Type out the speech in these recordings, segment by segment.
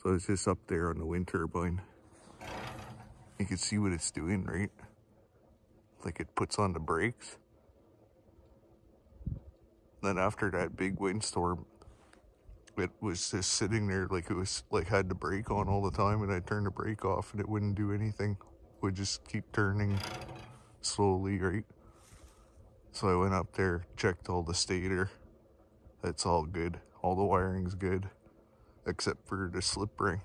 So it's just up there on the wind turbine. You can see what it's doing, right? Like it puts on the brakes. Then after that big windstorm, it was just sitting there like it was like had the brake on all the time, and I turned the brake off and it wouldn't do anything. It would just keep turning slowly, right? So I went up there, checked all the stator. It's all good. All the wiring's good, except for the slip ring.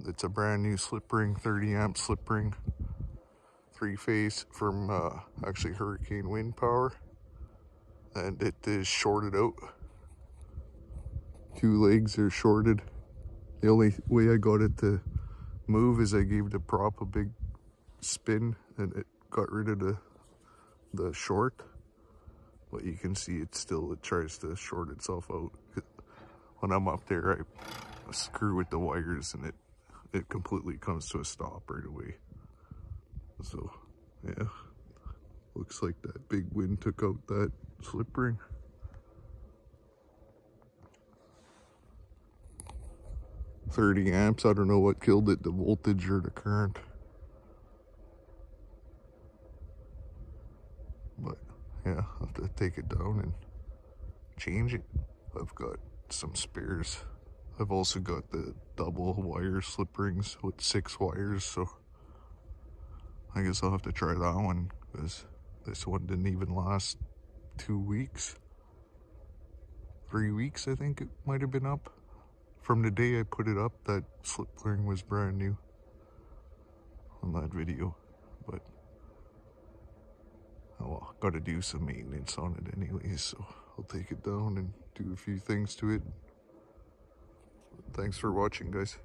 It's a brand new slip ring, 30 amp slip ring, 3-phase from actually Hurricane Wind Power, and it is shorted out. 2 legs are shorted. The only way I got it to move is I gave the prop a big spin and it got rid of the short. But you can see it tries to short itself out. When I'm up there, I screw with the wires and it completely comes to a stop right away. So yeah, looks like that big wind took out that slip ring. $30 amps, I don't know what killed it, the voltage or the current. But yeah, I'll have to take it down and change it. I've got some spares. I've also got the double wire slip rings with 6 wires, so I guess I'll have to try that one, because this one didn't even last 2 weeks. 3 weeks, I think it might have been up. From the day I put it up, that slip ring was brand new on that video. But oh well, gotta do some maintenance on it anyways, so I'll take it down and do a few things to it. Thanks for watching, guys.